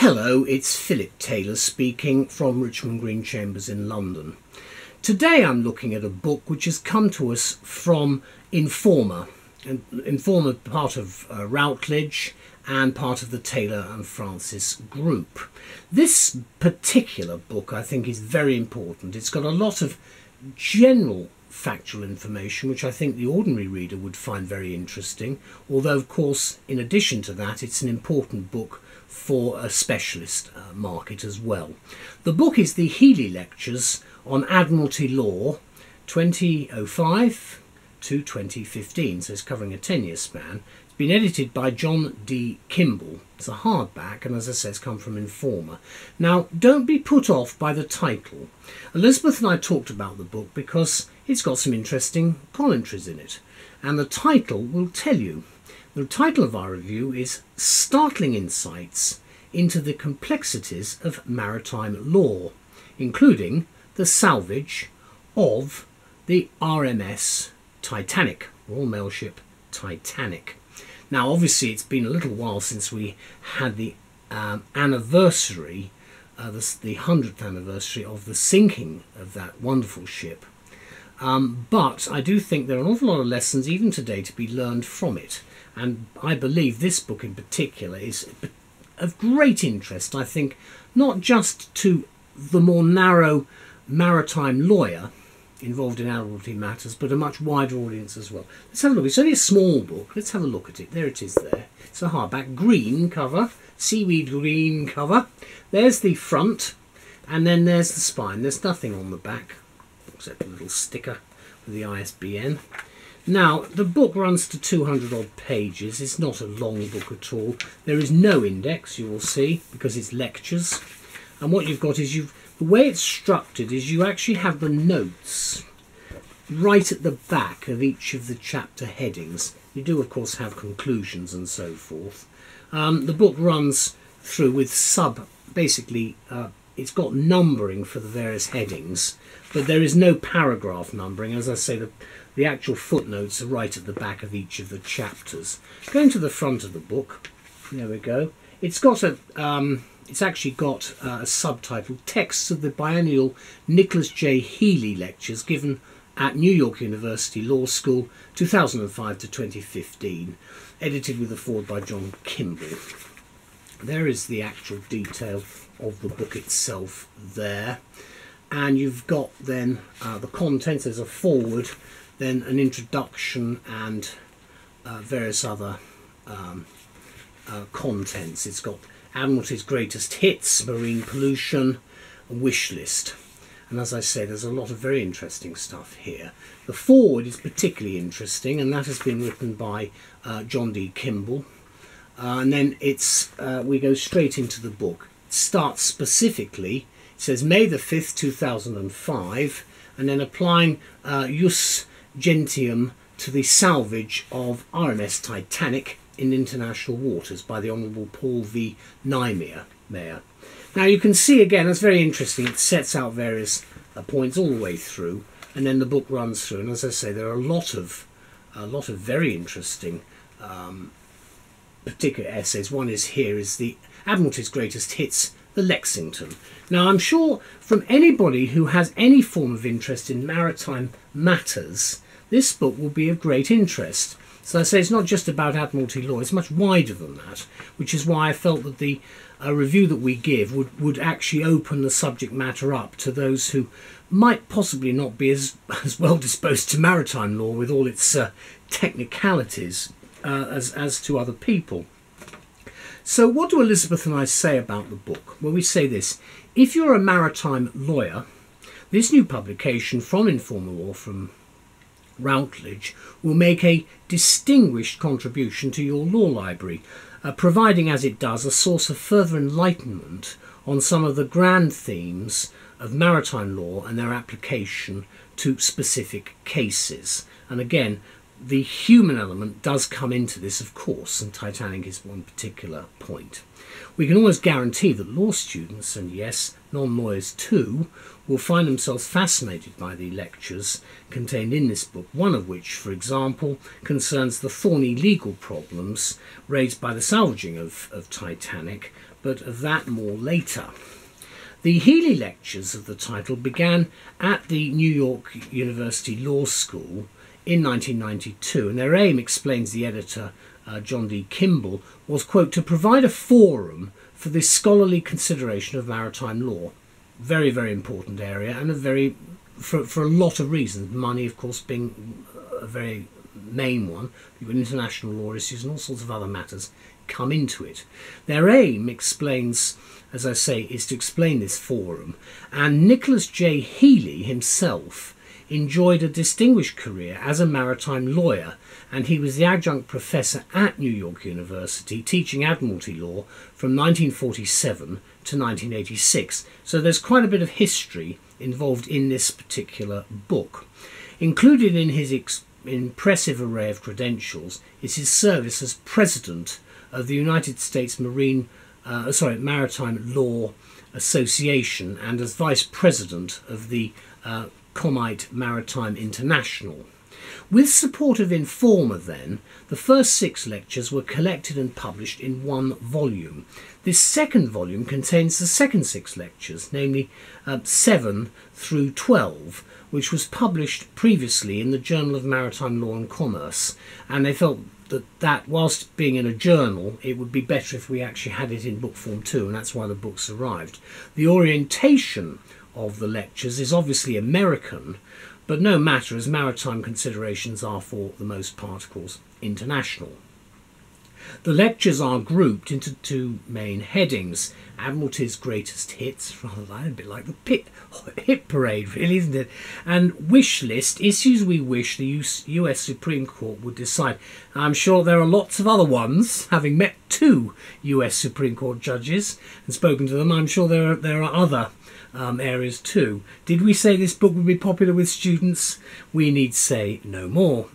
Hello, it's Philip Taylor speaking from Richmond Green Chambers in London. Today I'm looking at a book which has come to us from Informa. And Informa, part of Routledge and part of the Taylor and Francis group. This particular book I think is very important. It's got a lot of general factual information which I think the ordinary reader would find very interesting, although of course in addition to that it's an important book for a specialist market as well. The book is the Healy Lectures on Admiralty Law 2005 to 2015, so it's covering a 10-year span. It's been edited by John D. Kimball. It's a hardback, and as I said, it's come from Informa. Now, don't be put off by the title. Elizabeth and I talked about the book because it's got some interesting commentaries in it, and the title will tell you. The title of our review is Startling Insights into the Complexities of Maritime Law, including the salvage of the RMS Titanic, Royal Mail ship Titanic. Now obviously it's been a little while since we had the anniversary, the 100th anniversary of the sinking of that wonderful ship. But I do think there are an awful lot of lessons even today to be learned from it. And I believe this book in particular is of great interest, I think, not just to the more narrow maritime lawyer involved in Admiralty matters, but a much wider audience as well. Let's have a look. It's only a small book. Let's have a look at it. There it is there. It's a hardback, green cover, seaweed green cover. There's the front, and then there's the spine. There's nothing on the back, except a little sticker with the ISBN. Now, the book runs to 200 odd pages. It's not a long book at all. There is no index, you will see, because it's lectures. And what you've got is the way it's structured is you actually have the notes right at the back of each of the chapter headings. You do, of course, have conclusions and so forth. The book runs through with basically, it's got numbering for the various headings, but there is no paragraph numbering. As I say, the actual footnotes are right at the back of each of the chapters. Going to the front of the book, there we go. It's got it's actually got a subtitle, Texts of the Biennial Nicholas J. Healy Lectures given at New York University Law School 2005 to 2015, edited with a foreword by John Kimball. There is the actual detail of the book itself there. And you've got then the contents. There's a foreword, then an introduction and various other contents. It's got Admiralty's greatest hits, marine pollution, a wish list. And as I say, there's a lot of very interesting stuff here. The foreword is particularly interesting, and that has been written by John D. Kimball. And then we go straight into the book. It starts specifically, it says May the 5th, 2005, and then applying jus gentium to the salvage of RMS Titanic in international waters by the Honourable Paul V. Niemeyer, Mayor. Now you can see again, that's very interesting, it sets out various points all the way through, and then the book runs through, and as I say, there are a lot of very interesting particular essays. One is here, is the Admiralty's Greatest Hits, the Lexington. Now I'm sure from anybody who has any form of interest in maritime matters, this book will be of great interest. So I say it's not just about Admiralty law, it's much wider than that, which is why I felt that the review that we give would actually open the subject matter up to those who might possibly not be as well disposed to maritime law with all its technicalities as to other people. So what do Elizabeth and I say about the book? Well, we say this: if you're a maritime lawyer, this new publication from Informa Law, from Routledge, will make a distinguished contribution to your law library, providing as it does a source of further enlightenment on some of the grand themes of maritime law and their application to specific cases. And again, the human element does come into this, of course, and Titanic is one particular point. We can almost guarantee that law students, and yes, non-lawyers too, will find themselves fascinated by the lectures contained in this book, one of which, for example, concerns the thorny legal problems raised by the salvaging of Titanic, but of that more later. The Healy lectures of the title began at the New York University Law School in 1992, and their aim, explains the editor John D. Kimball, was, quote, to provide a forum for the scholarly consideration of maritime law. Very, very important area, and for a lot of reasons. Money, of course, being a very main one. You've got international law issues and all sorts of other matters come into it. Their aim, explains, as I say, is to explain this forum. And Nicholas J. Healy himself enjoyed a distinguished career as a maritime lawyer, and he was the adjunct professor at New York University teaching Admiralty law from 1947 to 1986. So there's quite a bit of history involved in this particular book. Included in his impressive array of credentials is his service as president of the United States Maritime Law Association and as vice president of the Comite Maritime International. With support of Informa, then, the first 6 lectures were collected and published in one volume. This second volume contains the second 6 lectures, namely 7 through 12, which was published previously in the Journal of Maritime Law and Commerce, and they felt that whilst being in a journal, it would be better if we actually had it in book form too, and that's why the books arrived. The orientation of the lectures is obviously American, but no matter, as maritime considerations are for the most part, of course, international. The lectures are grouped into 2 main headings: Admiralty's greatest hits, rather like a bit like the hit parade, really, isn't it? And wish list, issues we wish the US Supreme Court would decide. I'm sure there are lots of other ones. Having met 2 US Supreme Court judges and spoken to them, I'm sure there are other areas too. Did we say this book would be popular with students? We need say no more.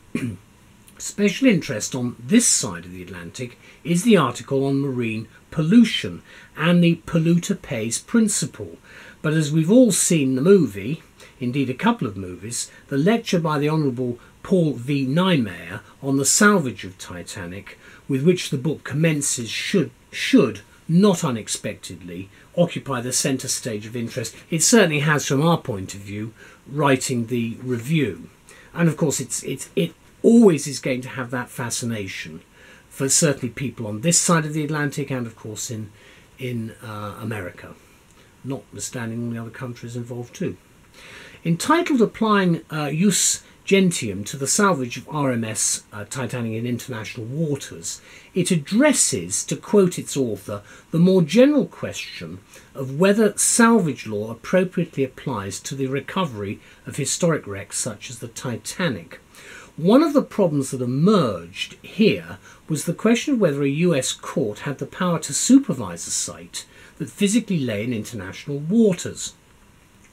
Special interest on this side of the Atlantic is the article on marine pollution and the polluter pays principle. But as we've all seen the movie, indeed a couple of movies, the lecture by the Honourable Paul V. Niemeyer on the salvage of Titanic, with which the book commences, should not unexpectedly occupy the centre stage of interest. It certainly has from our point of view, writing the review. And of course it always is going to have that fascination for certainly people on this side of the Atlantic and of course in America, notwithstanding all the other countries involved too. Entitled Applying Jus Gentium to the Salvage of RMS Titanic in International Waters, it addresses, to quote its author, the more general question of whether salvage law appropriately applies to the recovery of historic wrecks such as the Titanic. One of the problems that emerged here was the question of whether a US court had the power to supervise a site that physically lay in international waters.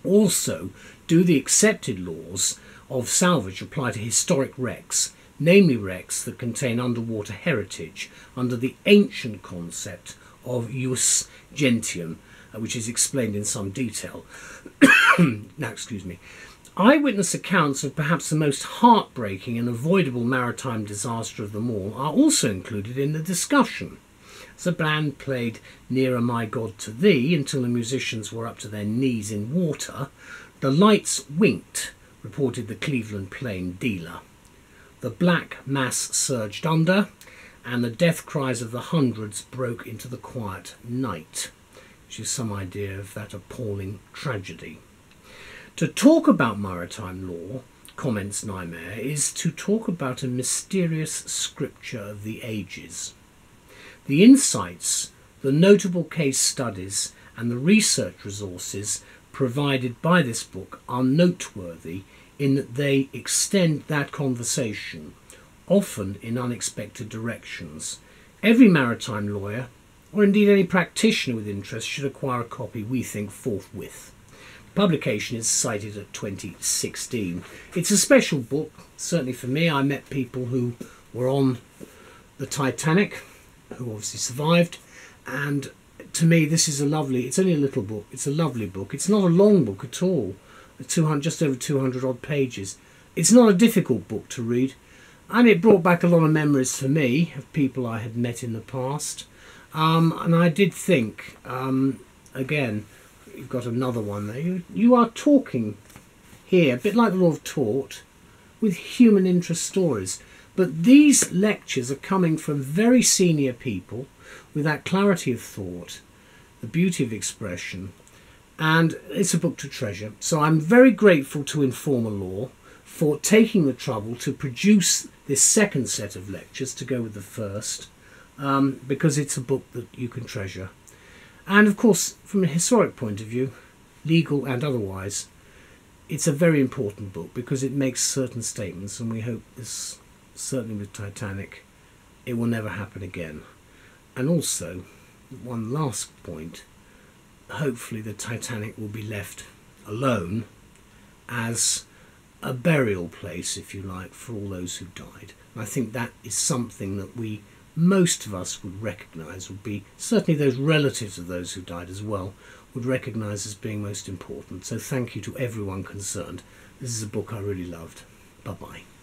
Also, do the accepted laws of salvage apply to historic wrecks, namely wrecks that contain underwater heritage, under the ancient concept of jus gentium, which is explained in some detail. Now, excuse me. Eyewitness accounts of perhaps the most heartbreaking and avoidable maritime disaster of them all are also included in the discussion. As the band played Nearer My God to Thee until the musicians were up to their knees in water, the lights winked, reported the Cleveland Plain dealer. The black mass surged under, and the death cries of the hundreds broke into the quiet night, which is some idea of that appalling tragedy. To talk about maritime law, comments Niemeyer, is to talk about a mysterious scripture of the ages. The insights, the notable case studies, and the research resources provided by this book are noteworthy in that they extend that conversation, often in unexpected directions. Every maritime lawyer, or indeed any practitioner with interest, should acquire a copy, we think, forthwith. Publication is cited at 2016. It's a special book, certainly for me. I met people who were on the Titanic, who obviously survived, and to me, this is a lovely, it's only a little book, it's a lovely book. It's not a long book at all, 200, just over 200 odd pages. It's not a difficult book to read, and it brought back a lot of memories for me of people I had met in the past. And I did think, again, you've got another one there, you are talking here, a bit like the Law of Tort, with human interest stories. But these lectures are coming from very senior people with that clarity of thought, the beauty of expression, and it's a book to treasure. So I'm very grateful to Informa Law for taking the trouble to produce this second set of lectures to go with the first, because it's a book that you can treasure. And of course, from a historic point of view, legal and otherwise, it's a very important book because it makes certain statements, and we hope this, certainly with Titanic, it will never happen again. And also, one last point, hopefully the Titanic will be left alone as a burial place, if you like, for all those who died. And I think that is something that most of us would recognise, would be, certainly those relatives of those who died as well, would recognise as being most important. So thank you to everyone concerned. This is a book I really loved. Bye-bye.